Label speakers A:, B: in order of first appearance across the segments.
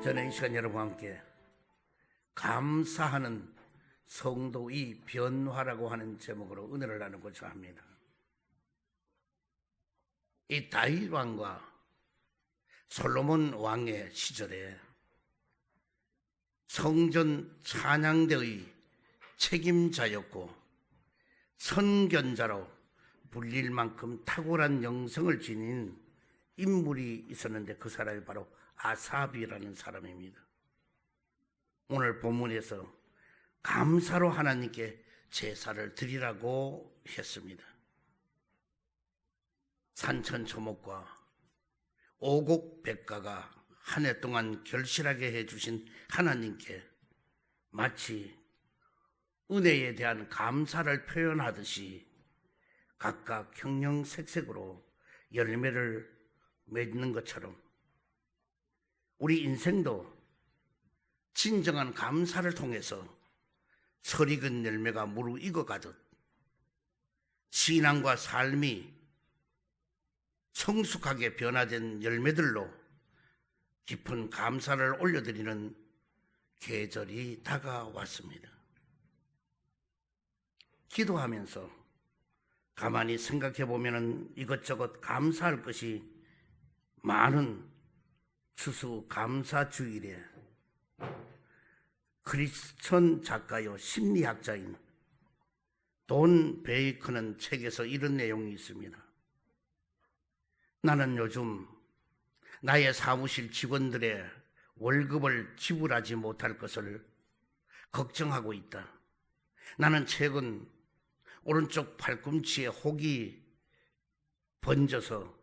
A: 저는 이 시간 여러분과 함께 감사하는 성도의 변화라고 하는 제목으로 은혜를 나누고자 합니다. 이 다윗 왕과 솔로몬 왕의 시절에 성전 찬양대의 책임자였고 선견자로 불릴 만큼 탁월한 영성을 지닌 인물이 있었는데 그 사람이 바로 아삽이라는 사람입니다. 오늘 본문에서 감사로 하나님께 제사를 드리라고 했습니다. 산천초목과 오곡백과가 한 해 동안 결실하게 해주신 하나님께 마치 은혜에 대한 감사를 표현하듯이 각각 형형색색으로 열매를 맺는 것처럼 우리 인생도 진정한 감사를 통해서 설익은 열매가 무르익어가듯 신앙과 삶이 성숙하게 변화된 열매들로 깊은 감사를 올려드리는 계절이 다가왔습니다. 기도하면서 가만히 생각해 보면 이것저것 감사할 것이 많은 추수감사주일에 크리스천 작가요 심리학자인 돈 베이커는 책에서 이런 내용이 있습니다. 나는 요즘 나의 사무실 직원들의 월급을 지불하지 못할 것을 걱정하고 있다. 나는 최근 오른쪽 팔꿈치에 혹이 번져서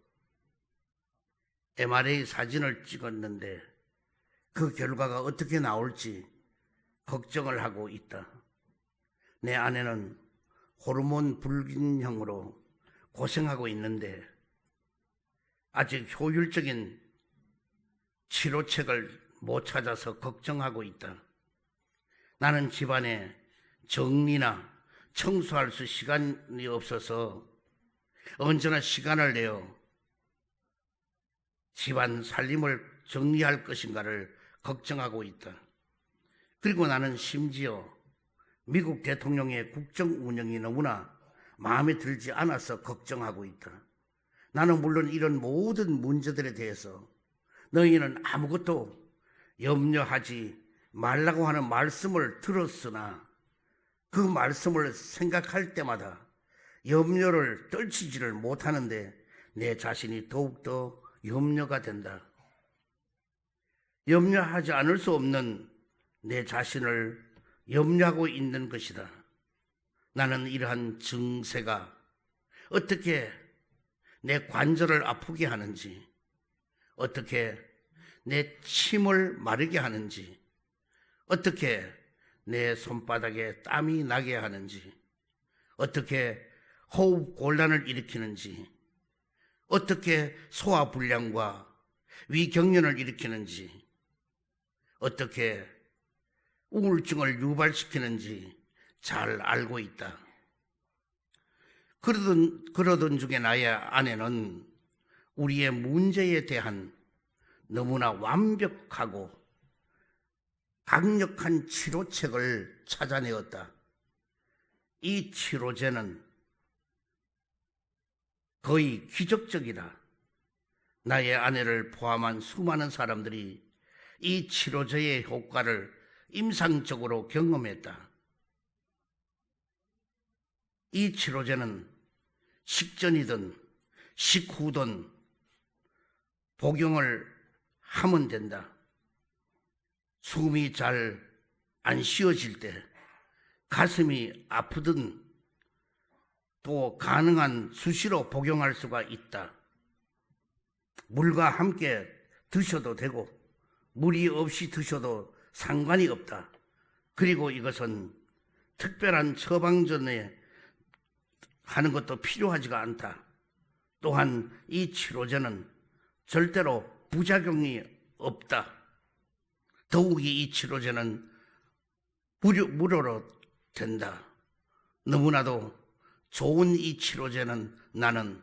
A: MRI 사진을 찍었는데 그 결과가 어떻게 나올지 걱정을 하고 있다. 내 아내는 호르몬 불균형으로 고생하고 있는데 아직 효율적인 치료책을 못 찾아서 걱정하고 있다. 나는 집안에 정리나 청소할 수 시간이 없어서 언제나 시간을 내어 집안 살림을 정리할 것인가를 걱정하고 있다. 그리고 나는 심지어 미국 대통령의 국정 운영이 너무나 마음에 들지 않아서 걱정하고 있다. 나는 물론 이런 모든 문제들에 대해서 너희는 아무것도 염려하지 말라고 하는 말씀을 들었으나 그 말씀을 생각할 때마다 염려를 떨치지를 못하는데 내 자신이 더욱더 염려가 된다. 염려하지 않을 수 없는 내 자신을 염려하고 있는 것이다. 나는 이러한 증세가 어떻게 내 관절을 아프게 하는지, 어떻게 내 침을 마르게 하는지, 어떻게 내 손바닥에 땀이 나게 하는지, 어떻게 호흡 곤란을 일으키는지, 어떻게 소화불량과 위경련을 일으키는지, 어떻게 우울증을 유발시키는지 잘 알고 있다. 그러던 중에 나의 아내는 우리의 문제에 대한 너무나 완벽하고 강력한 치료책을 찾아내었다. 이 치료제는 거의 기적적이다. 나의 아내를 포함한 수많은 사람들이 이 치료제의 효과를 임상적으로 경험했다. 이 치료제는 식전이든 식후든 복용을 하면 된다. 숨이 잘 안 쉬어질 때, 가슴이 아프든 또 가능한 수시로 복용할 수가 있다. 물과 함께 드셔도 되고 물이 없이 드셔도 상관이 없다. 그리고 이것은 특별한 처방전에 하는 것도 필요하지가 않다. 또한 이 치료제는 절대로 부작용이 없다. 더욱이 이 치료제는 무료로 된다. 너무나도 좋은 이 치료제는 나는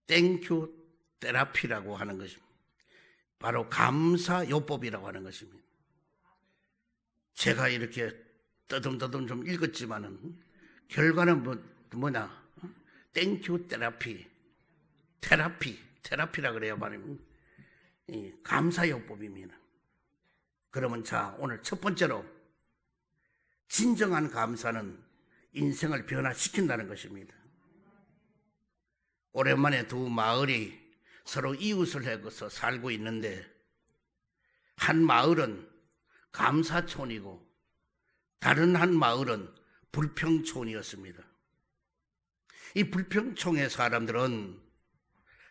A: 땡큐 테라피라고 하는 것입니다. 바로 감사요법이라고 하는 것입니다. 제가 이렇게 떠듬떠듬 좀 읽었지만은 결과는 뭐냐? 땡큐 테라피라 그래요 말입니다. 감사요법입니다. 그러면 자, 오늘 첫 번째로 진정한 감사는 인생을 변화시킨다는 것입니다. 오랜만에 두 마을이 서로 이웃을 해서 살고 있는데 한 마을은 감사촌이고 다른 한 마을은 불평촌이었습니다. 이 불평촌의 사람들은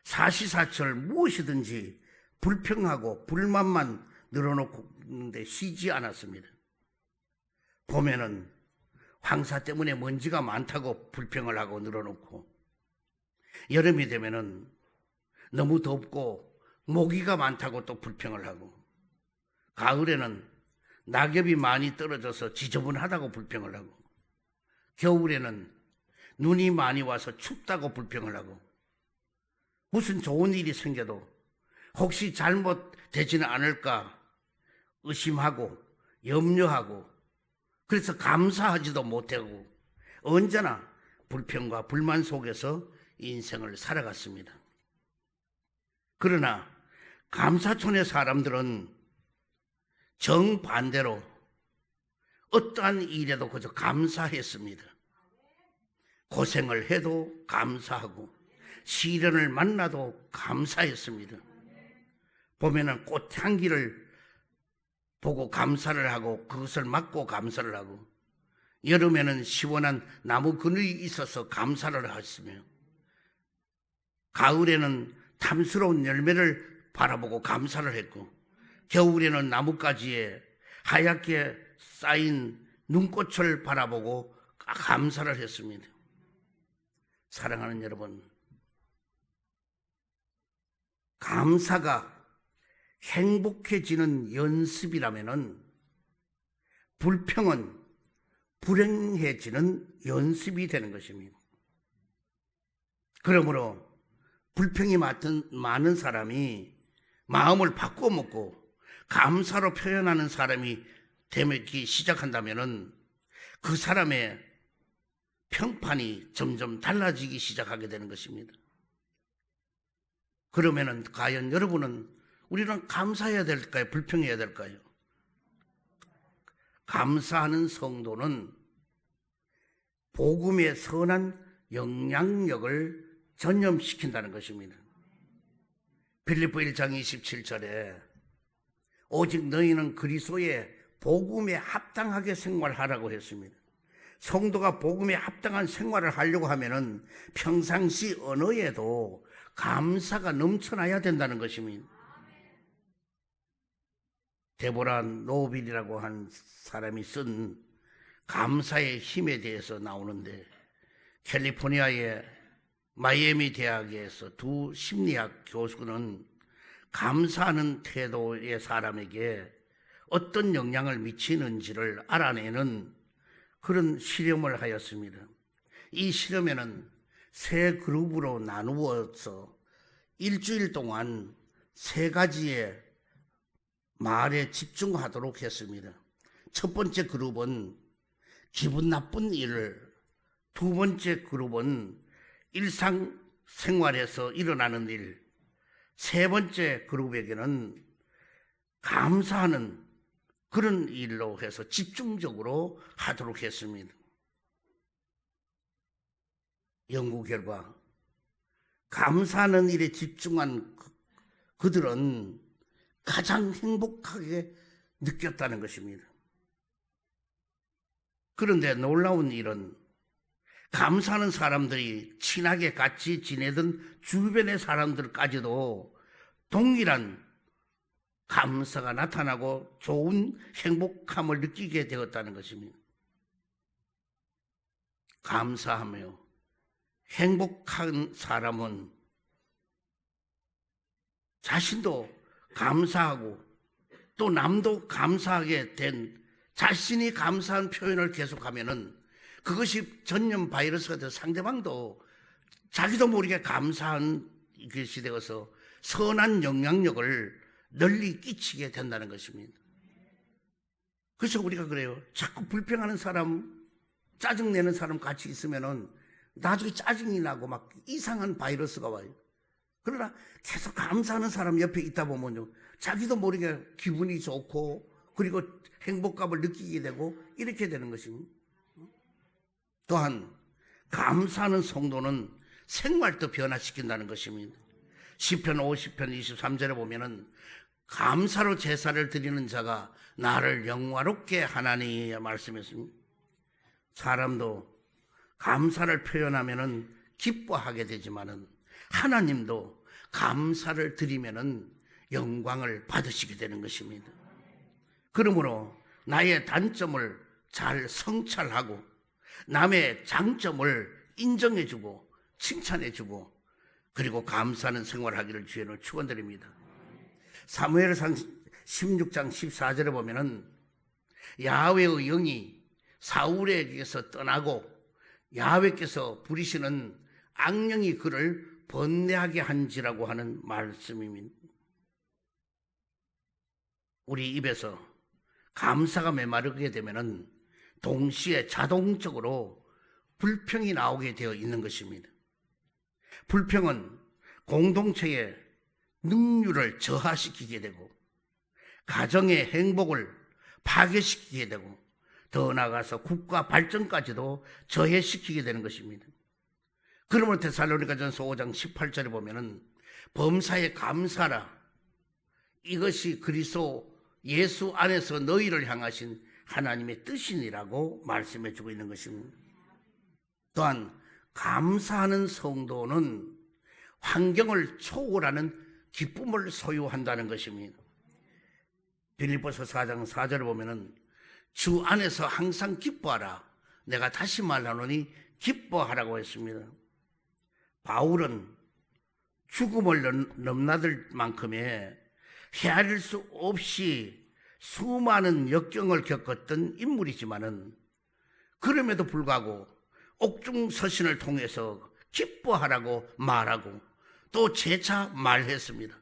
A: 사시사철 무엇이든지 불평하고 불만만 늘어놓는데 쉬지 않았습니다. 봄에는 황사 때문에 먼지가 많다고 불평을 하고 늘어놓고, 여름이 되면은 너무 덥고 모기가 많다고 또 불평을 하고, 가을에는 낙엽이 많이 떨어져서 지저분하다고 불평을 하고, 겨울에는 눈이 많이 와서 춥다고 불평을 하고, 무슨 좋은 일이 생겨도 혹시 잘못되지는 않을까 의심하고 염려하고, 그래서 감사하지도 못하고 언제나 불평과 불만 속에서 인생을 살아갔습니다. 그러나 감사촌의 사람들은 정반대로 어떠한 일에도 그저 감사했습니다. 고생을 해도 감사하고 시련을 만나도 감사했습니다. 봄에는 꽃향기를 보고 감사를 하고 그것을 맡고 감사를 하고, 여름에는 시원한 나무 그늘이 있어서 감사를 했으며, 가을에는 탐스러운 열매를 바라보고 감사를 했고, 겨울에는 나뭇가지에 하얗게 쌓인 눈꽃을 바라보고 감사를 했습니다. 사랑하는 여러분, 감사가 행복해지는 연습이라면은 불평은 불행해지는 연습이 되는 것입니다. 그러므로 불평이 많은 사람이 마음을 바꿔 먹고 감사로 표현하는 사람이 되기 시작한다면은 그 사람의 평판이 점점 달라지기 시작하게 되는 것입니다. 그러면은 과연 여러분은 우리는 감사해야 될까요? 불평해야 될까요? 감사하는 성도는 복음의 선한 영향력을 전염시킨다는 것입니다. 빌립보 1장 27절에 오직 너희는 그리스도의 복음에 합당하게 생활하라고 했습니다. 성도가 복음에 합당한 생활을 하려고 하면은 평상시 언어에도 감사가 넘쳐나야 된다는 것입니다. 데보라 노빌이라고 한 사람이 쓴 감사의 힘에 대해서 나오는데, 캘리포니아의 마이애미 대학에서 두 심리학 교수는 감사하는 태도의 사람에게 어떤 영향을 미치는지를 알아내는 그런 실험을 하였습니다. 이 실험에는 세 그룹으로 나누어서 일주일 동안 세 가지의 말에 집중하도록 했습니다. 첫 번째 그룹은 기분 나쁜 일을, 두 번째 그룹은 일상생활에서 일어나는 일, 세 번째 그룹에게는 감사하는 그런 일로 해서 집중적으로 하도록 했습니다. 연구 결과 감사하는 일에 집중한 그들은 가장 행복하게 느꼈다는 것입니다. 그런데 놀라운 일은 감사하는 사람들이 친하게 같이 지내던 주변의 사람들까지도 동일한 감사가 나타나고 좋은 행복함을 느끼게 되었다는 것입니다. 감사하며 행복한 사람은 자신도 감사하고 또 남도 감사하게 된 자신이 감사한 표현을 계속하면은 그것이 전염 바이러스가 돼서 상대방도 자기도 모르게 감사한 것이 되어서 선한 영향력을 널리 끼치게 된다는 것입니다. 그래서 우리가 그래요. 자꾸 불평하는 사람, 짜증내는 사람 같이 있으면은 나중에 짜증이 나고 막 이상한 바이러스가 와요. 그러나 계속 감사하는 사람 옆에 있다 보면요, 자기도 모르게 기분이 좋고 그리고 행복감을 느끼게 되고 이렇게 되는 것입니다. 또한 감사하는 성도는 생활도 변화시킨다는 것입니다. 시편 50편 23절에 보면은 감사로 제사를 드리는 자가 나를 영화롭게 하나니 말씀했습니다. 사람도 감사를 표현하면은 기뻐하게 되지만은 하나님도 감사를 드리면은 영광을 받으시게 되는 것입니다. 그러므로 나의 단점을 잘 성찰하고 남의 장점을 인정해주고 칭찬해주고 그리고 감사하는 생활하기를 주의로 축원드립니다. 사무엘상 16장 14절에 보면은 야훼의 영이 사울에게서 떠나고 야훼께서 부리시는 악령이 그를 번뇌하게 한지라고 하는 말씀입니다. 우리 입에서 감사가 메마르게 되면은 동시에 자동적으로 불평이 나오게 되어 있는 것입니다. 불평은 공동체의 능률을 저하시키게 되고 가정의 행복을 파괴시키게 되고 더 나아가서 국가 발전까지도 저해시키게 되는 것입니다. 그러므로 데살로니가전서 5장 18절에 보면은 범사에 감사라, 이것이 그리스도 예수 안에서 너희를 향하신 하나님의 뜻이니라고 말씀해 주고 있는 것입니다. 또한 감사하는 성도는 환경을 초월하는 기쁨을 소유한다는 것입니다. 빌립보서 4장 4절을 보면은 주 안에서 항상 기뻐하라, 내가 다시 말하노니 기뻐하라고 했습니다. 바울은 죽음을 넘나들 만큼의 헤아릴 수 없이 수많은 역경을 겪었던 인물이지만은 그럼에도 불구하고 옥중서신을 통해서 기뻐하라고 말하고 또 재차 말했습니다.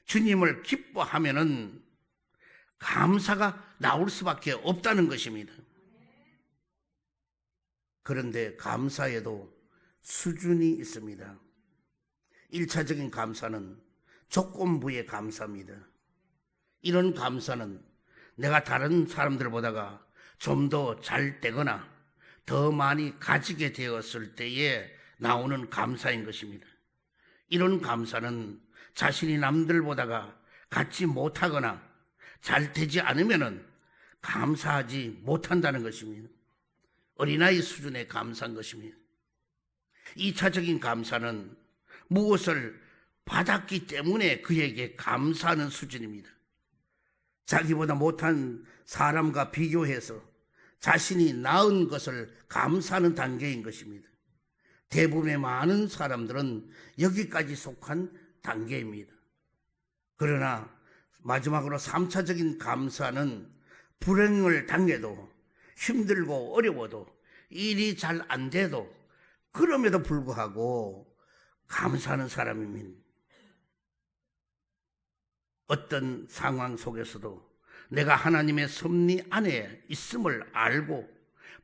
A: 주님을 기뻐하면은 감사가 나올 수밖에 없다는 것입니다. 그런데 감사에도 수준이 있습니다. 1차적인 감사는 조건부의 감사입니다. 이런 감사는 내가 다른 사람들보다가 좀 더 잘 되거나 더 많이 가지게 되었을 때에 나오는 감사인 것입니다. 이런 감사는 자신이 남들보다가 갖지 못하거나 잘 되지 않으면 감사하지 못한다는 것입니다. 어린아이 수준의 감사인 것입니다. 2차적인 감사는 무엇을 받았기 때문에 그에게 감사하는 수준입니다. 자기보다 못한 사람과 비교해서 자신이 나은 것을 감사하는 단계인 것입니다. 대부분의 많은 사람들은 여기까지 속한 단계입니다. 그러나 마지막으로 3차적인 감사는 불행을 당해도 힘들고 어려워도 일이 잘 안 돼도 그럼에도 불구하고 감사하는 사람입니다. 어떤 상황 속에서도 내가 하나님의 섭리 안에 있음을 알고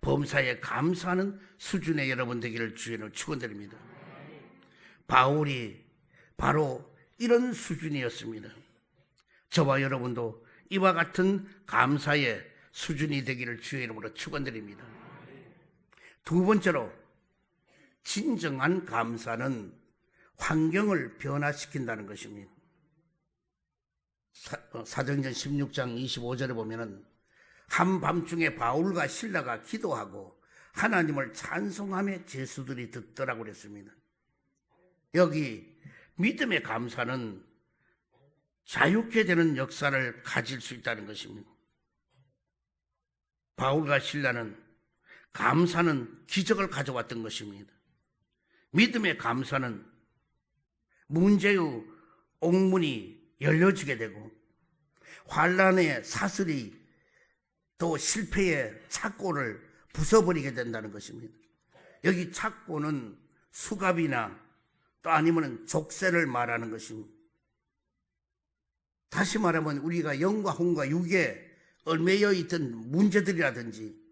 A: 범사에 감사하는 수준의 여러분 되기를 주의로 축원드립니다. 바울이 바로 이런 수준이었습니다. 저와 여러분도 이와 같은 감사의 수준이 되기를 주의 이름으로 축원드립니다. 두 번째로, 진정한 감사는 환경을 변화시킨다는 것입니다. 사도행전 16장 25절에 보면은 한밤중에 바울과 실라가 기도하고 하나님을 찬송하며 제수들이 듣더라고 그랬습니다. 여기 믿음의 감사는 자유케 되는 역사를 가질 수 있다는 것입니다. 바울과 실라는 감사는 기적을 가져왔던 것입니다. 믿음의 감사는 문제의 옥문이 열려지게 되고 환란의 사슬이 또 실패의 착고를 부숴버리게 된다는 것입니다. 여기 착고는 수갑이나 또 아니면 족쇄를 말하는 것입니다. 다시 말하면 우리가 영과 혼과 육에 얽매여 있던 문제들이라든지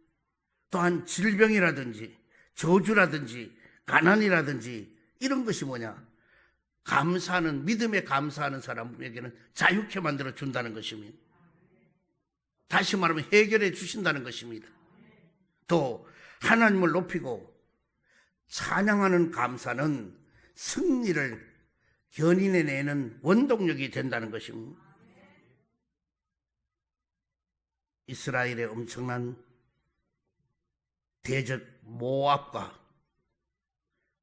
A: 또한 질병이라든지 저주라든지 가난이라든지 이런 것이 뭐냐? 감사하는, 믿음에 감사하는 사람에게는 자유케 만들어 준다는 것입니다. 다시 말하면 해결해 주신다는 것입니다. 또 하나님을 높이고 찬양하는 감사는 승리를 견인해내는 원동력이 된다는 것입니다. 이스라엘의 엄청난 대적 모압과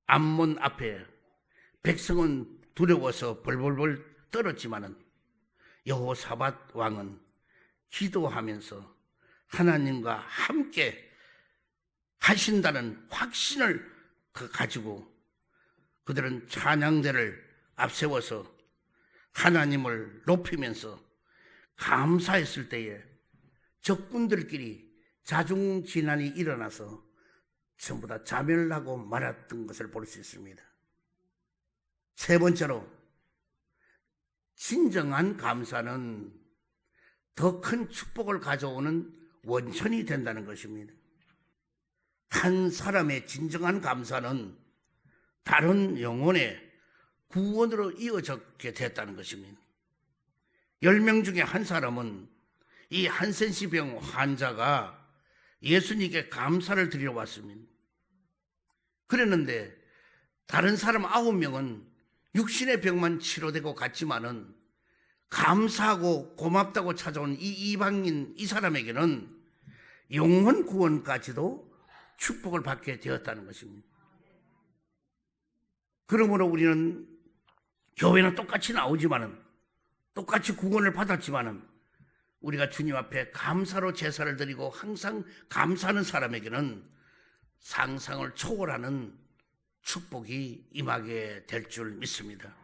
A: 암몬 앞에 백성은 두려워서 벌벌벌 떨었지만은 여호사밧 왕은 기도하면서 하나님과 함께 하신다는 확신을 가지고 그들은 찬양대를 앞세워서 하나님을 높이면서 감사했을 때에 적군들끼리 자중진환이 일어나서 전부 다 자멸하고 말았던 것을 볼 수 있습니다. 세 번째로, 진정한 감사는 더 큰 축복을 가져오는 원천이 된다는 것입니다. 한 사람의 진정한 감사는 다른 영혼의 구원으로 이어졌게 됐다는 것입니다. 10명 중에 한 사람은 이 한센시병 환자가 예수님께 감사를 드리러 왔습니다. 그랬는데 다른 사람 9명은 육신의 병만 치료되고 갔지만은 감사하고 고맙다고 찾아온 이 이방인 이 사람에게는 영혼 구원까지도 축복을 받게 되었다는 것입니다. 그러므로 우리는 교회는 똑같이 나오지만은 똑같이 구원을 받았지만은 우리가 주님 앞에 감사로 제사를 드리고 항상 감사하는 사람에게는 상상을 초월하는 축복이 임하게 될 줄 믿습니다.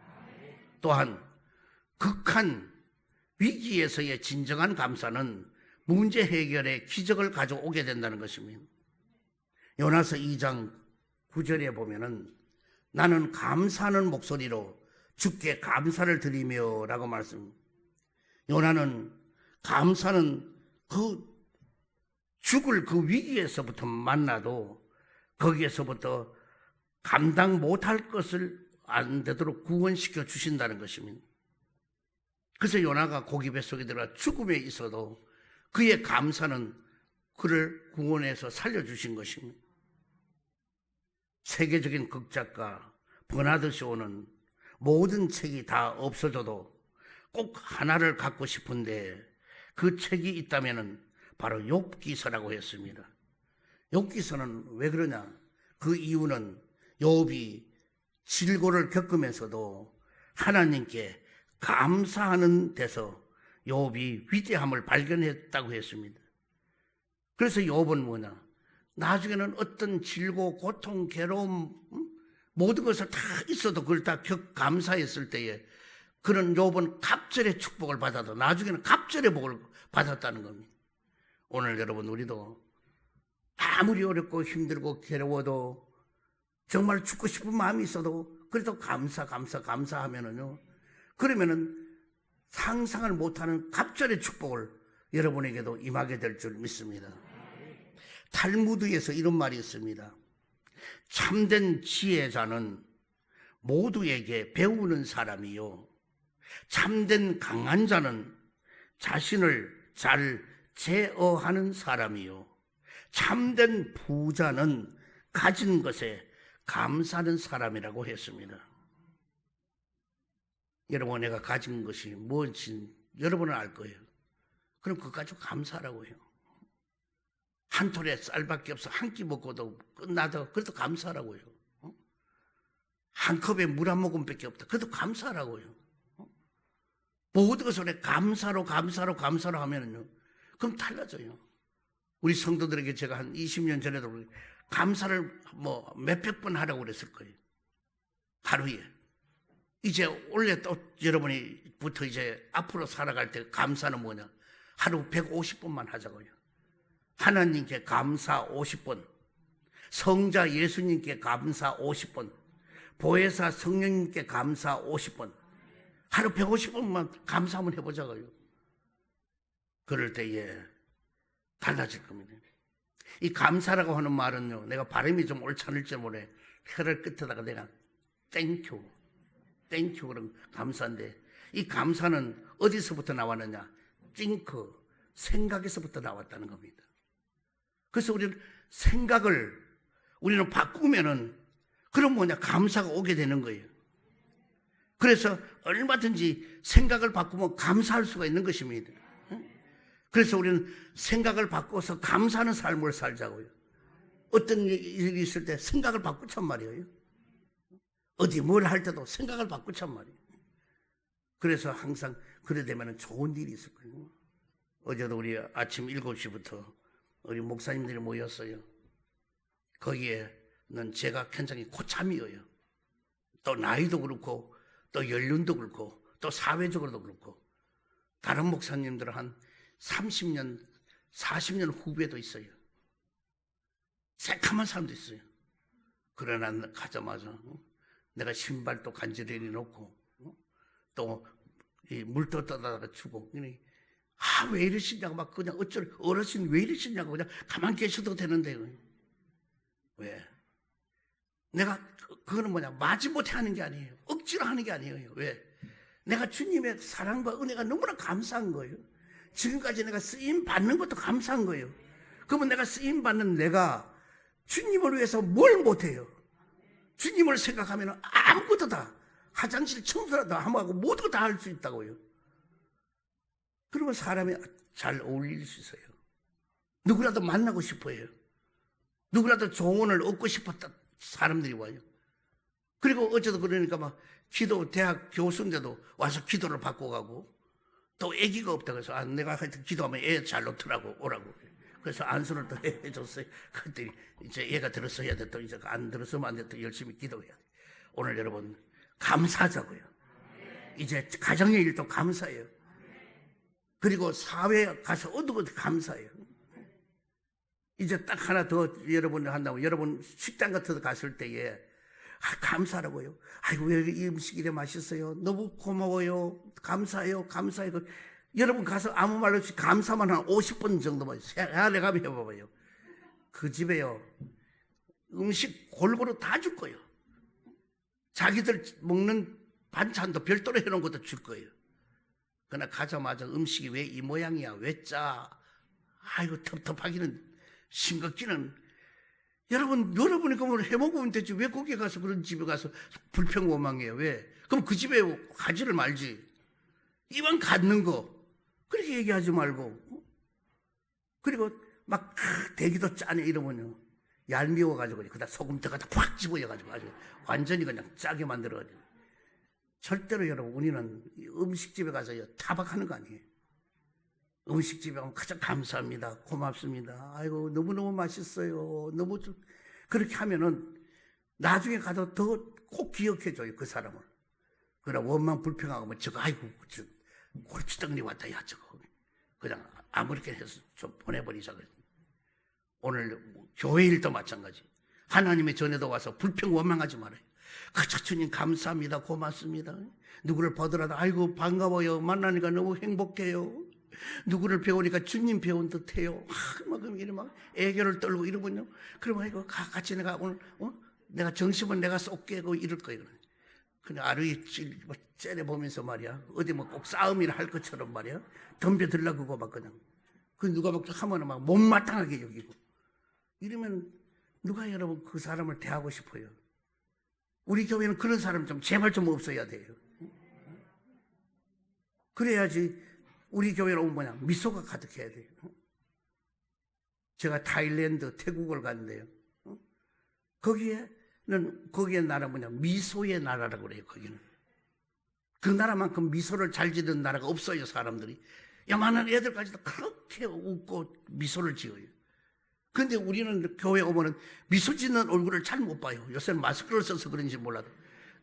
A: 또한 극한 위기에서의 진정한 감사는 문제 해결의 기적을 가져오게 된다는 것입니다. 요나서 2장 9절에 보면은 나는 감사하는 목소리로 주께 감사를 드리며 라고 말씀합니다. 요나는 감사는 죽을 그 위기에서부터 만나도 거기에서부터 감당 못할 것을 안 되도록 구원시켜 주신다는 것입니다. 그래서 요나가 고기 뱃속에 들어가 죽음에 있어도 그의 감사는 그를 구원해서 살려주신 것입니다. 세계적인 극작가 버나드 쇼는 모든 책이 다 없어져도 꼭 하나를 갖고 싶은데 그 책이 있다면 바로 욥기서라고 했습니다. 욥기서는 왜 그러냐? 그 이유는 욥이 질고를 겪으면서도 하나님께 감사하는 데서 욥이 위대함을 발견했다고 했습니다. 그래서 욥은 뭐냐? 나중에는 어떤 질고 고통 괴로움 모든 것을 다 있어도 그걸 다 감사했을 때에 그런 욥은 갑절의 축복을 받아도 나중에는 갑절의 복을 받았다는 겁니다. 오늘 여러분 우리도 아무리 어렵고 힘들고 괴로워도 정말 죽고 싶은 마음이 있어도 그래도 감사하면은요, 그러면은 상상을 못하는 갑절의 축복을 여러분에게도 임하게 될 줄 믿습니다. 탈무드에서 이런 말이 있습니다. 참된 지혜자는 모두에게 배우는 사람이요, 참된 강한 자는 자신을 잘 제어하는 사람이요, 참된 부자는 가진 것에 감사하는 사람이라고 했습니다. 여러분, 내가 가진 것이 뭔지 여러분은 알 거예요. 그럼 그거 가지고 감사하라고 해요. 한 톨에 쌀밖에 없어 한 끼 먹고도 끝나도 그래도 감사하라고 해요. 한 컵에 물 한 모금밖에 없다. 그래도 감사하라고 해요. 모든 것을 감사로 하면은요, 그럼 달라져요. 우리 성도들에게 제가 한 20년 전에도 감사를 뭐 몇백 번 하라고 그랬을 거예요. 하루에. 이제 원래 또 여러분이부터 이제 앞으로 살아갈 때 감사는 뭐냐? 하루 150번만 하자고요. 하나님께 감사 50번, 성자 예수님께 감사 50번, 보혜사 성령님께 감사 50번, 하루 150번만 감사 한번 해보자고요. 그럴 때에 달라질 겁니다. 이 감사라고 하는 말은요, 내가 발음이 좀 옳지 모르 혀를 끝에다가 내가 땡큐 그런 감사인데, 이 감사는 어디서부터 나왔느냐? 띵크, 생각에서부터 나왔다는 겁니다. 그래서 우리는 생각을 우리는 바꾸면은 그럼 뭐냐? 감사가 오게 되는 거예요. 그래서 얼마든지 생각을 바꾸면 감사할 수가 있는 것입니다. 그래서 우리는 생각을 바꿔서 감사하는 삶을 살자고요. 어떤 일이 있을 때 생각을 바꾸란 말이에요. 어디 뭘 할 때도 생각을 바꾸란 말이에요. 그래서 항상 그래 되면 좋은 일이 있을 거예요. 어제도 우리 아침 7시부터 우리 목사님들이 모였어요. 거기에는 제가 굉장히 고참이에요. 또 나이도 그렇고 또 연륜도 그렇고 또 사회적으로도 그렇고 다른 목사님들은 한 30년, 40년 후배도 있어요. 새카만 사람도 있어요. 그러나 가자마자 내가 신발도 간지러니 놓고 또 물도 떠다가 주고, 왜 이러시냐고 막 그냥 어르신 왜 이러시냐고 그냥 가만 계셔도 되는데, 왜? 내가 그거는 뭐냐? 마지못해 하는 게 아니에요. 억지로 하는 게 아니에요. 왜? 내가 주님의 사랑과 은혜가 너무나 감사한 거예요. 지금까지 내가 쓰임 받는 것도 감사한 거예요. 그러면 내가 쓰임 받는 내가 주님을 위해서 뭘 못해요? 주님을 생각하면 아무것도 다, 화장실 청소라도 하고 모두 다 할 수 있다고요. 그러면 사람이 잘 어울릴 수 있어요. 누구라도 만나고 싶어요. 누구라도 조언을 얻고 싶었다 사람들이 와요. 그리고 어제도 그러니까 막 대학 교수인데도 와서 기도를 받고 가고, 또 아기가 없다고 해서 내가 하여튼 기도하면 애 잘 놓더라고 오라고. 그래서 안수를 또 해줬어요. 그랬더니 이제 애가 들었어야 돼. 또 이제 안 들었으면 안 돼. 또 열심히 기도해야 돼. 오늘 여러분 감사하자고요. 이제 가정의 일도 감사해요. 그리고 사회에 가서 얻은 것도 감사해요. 이제 딱 하나 더 여러분이 한다고, 여러분 식당 같은 데 갔을 때에 감사라고요. 아이고 왜 이 음식이 이래 맛있어요. 너무 고마워요. 감사해요. 감사해요. 여러분 가서 아무 말 없이 감사만 한 50번 정도만 세례감 해봐봐요. 그 집에요 음식 골고루 다 줄 거예요. 자기들 먹는 반찬도 별도로 해놓은 것도 줄 거예요. 그러나 가자마자 음식이 왜 이 모양이야? 왜 짜? 아이고 텁텁하기는 싱겁기는. 여러분이 그걸 해먹으면 되지. 왜 거기에 가서 그런 집에 가서 불평원망해요? 왜? 그럼 그 집에 가지를 말지. 이왕 갖는 거 그렇게 얘기하지 말고. 그리고 막 대기도 짜네 이러면요 얄미워가지고 그다 소금 들어가다 팍 집어여가지고 아주 완전히 그냥 짜게 만들어가지고. 절대로 여러분 우리는 음식집에 가서 타박하는 거 아니에요. 음식집에 가면 가장 감사합니다. 고맙습니다. 아이고 너무너무 맛있어요. 너무 좀 그렇게 하면은 나중에 가도 더 꼭 기억해줘요 그 사람을. 그러나 원망 불평하고 뭐 저거 아이고 저 골치덩니 왔다 야 저거 그냥 아무렇게 해서 좀 보내버리자. 오늘 교회 일도 마찬가지. 하나님의 전에도 와서 불평 원망하지 말아요. 그저 주님 감사합니다. 고맙습니다. 누구를 보더라도 아이고 반가워요. 만나니까 너무 행복해요. 누구를 배우니까 주님 배운 듯해요. 막 이래 막 애교를 떨고 이러면요. 그러면 이거 같이 내가 오늘 내가 정심은 내가 쏠게 고 이럴 거예요. 그냥 아르이 째려보면서 말이야. 어디 뭐 꼭 싸움이나 할 것처럼 말이야. 덤벼들라고 막 그냥. 그 누가 막 하면은 막 못마땅하게 여기고. 이러면 누가 여러분 그 사람을 대하고 싶어요. 우리 교회는 그런 사람 좀 제발 좀 없어야 돼요. 그래야지 우리 교회로 오면 뭐냐 미소가 가득해야 돼요. 제가 타일랜드, 태국을 갔는데요. 거기에 나라 뭐냐 미소의 나라라고 그래요. 거기는 그 나라만큼 미소를 잘 짓는 나라가 없어요. 사람들이 야만한 애들까지도 그렇게 웃고 미소를 지어요. 근데 우리는 교회 오면은 미소 짓는 얼굴을 잘 못 봐요. 요새는 마스크를 써서 그런지 몰라도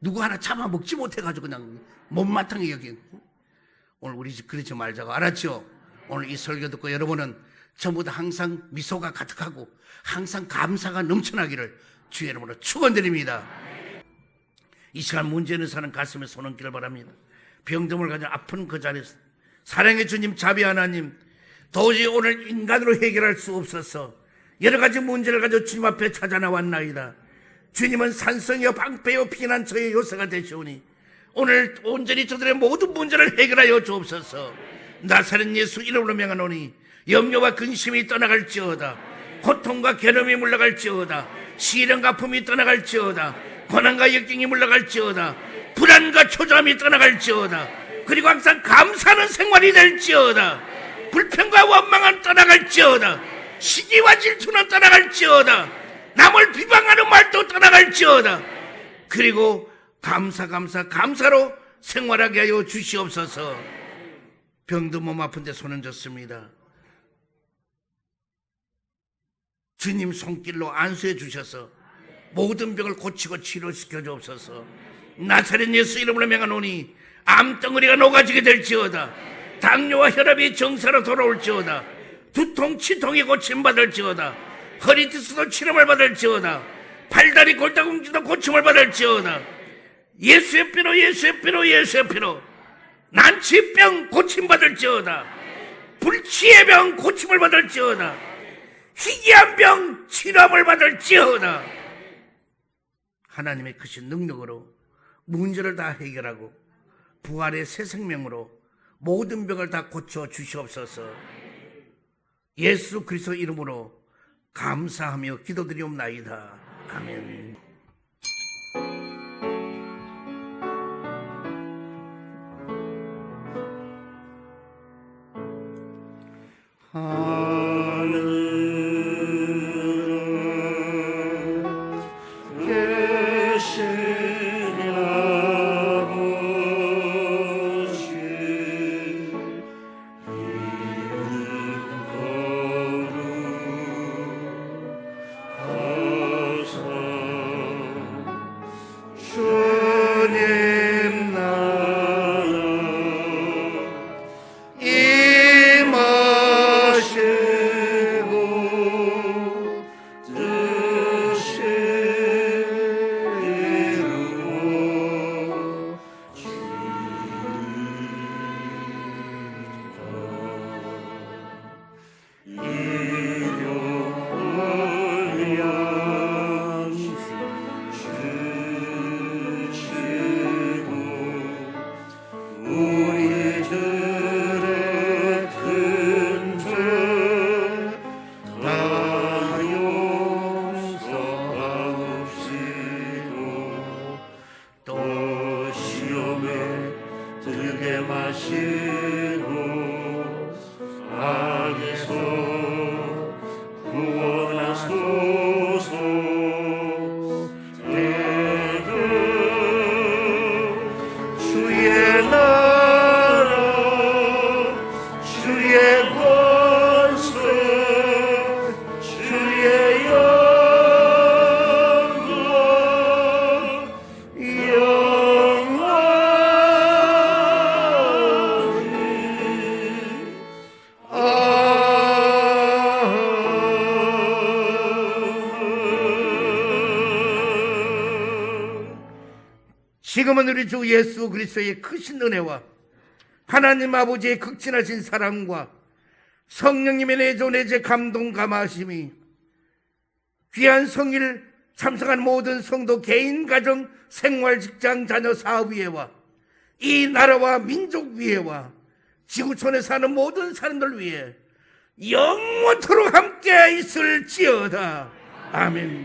A: 누구 하나 잡아먹지 못해가지고 그냥 못마땅히 여기. 오늘 우리 집 그러지 말자고, 알았죠? 오늘 이 설교 듣고 여러분은 전부 다 항상 미소가 가득하고 항상 감사가 넘쳐나기를 주의 이름으로 축원드립니다. 이 시간 문제 있는 사람 가슴에 손 얹기를 바랍니다. 병듦을 가진 아픈 그 자리에서 사랑의 주님, 자비 하나님, 도저히 오늘 인간으로 해결할 수 없어서 여러 가지 문제를 가지고 주님 앞에 찾아 나왔나이다. 주님은 산성이요 방패요 피난처의 요새가 되시오니 오늘 온전히 저들의 모든 문제를 해결하여 주옵소서. 나사렛 예수 이름으로 명하노니 염려와 근심이 떠나갈지어다. 고통과 괴로움이 물러갈지어다. 시련과 아픔이 떠나갈지어다. 고난과 역경이 물러갈지어다. 불안과 초조함이 떠나갈지어다. 그리고 항상 감사하는 생활이 될지어다. 불평과 원망은 떠나갈지어다. 시기와 질투는 떠나갈지어다. 남을 비방하는 말도 떠나갈지어다. 그리고 감사로 생활하게 하여 주시옵소서. 병도 몸 아픈데 손 얹었습니다. 주님 손길로 안수해 주셔서 모든 병을 고치고 치료시켜 주옵소서. 나사렛 예수 이름으로 명하노니 암덩어리가 녹아지게 될지어다. 당뇨와 혈압이 정상으로 돌아올지어다. 두통, 치통이 고침받을지어다. 허리디스도 치료를 받을지어다. 팔다리 골다공지도 고침을 받을지어다. 예수의 피로 예수의 피로 예수의 피로 난치병 고침받을지어다. 불치의 병 고침을 받을지어다. 희귀한 병 치료를 받을지어다. 하나님의 크신 능력으로 문제를 다 해결하고 부활의 새 생명으로 모든 병을 다 고쳐 주시옵소서. 예수 그리스도 이름으로 감사하며 기도드리옵나이다. 아멘. 지금은 우리 주 예수 그리스도의 크신 은혜와 하나님 아버지의 극진하신 사랑과 성령님의 내존의 감동 감화하심이 귀한 성일 참석한 모든 성도 개인 가정 생활 직장 자녀 사업 위에와 이 나라와 민족 위에와 지구촌에 사는 모든 사람들 위에 영원토록 함께 있을지어다. 아멘.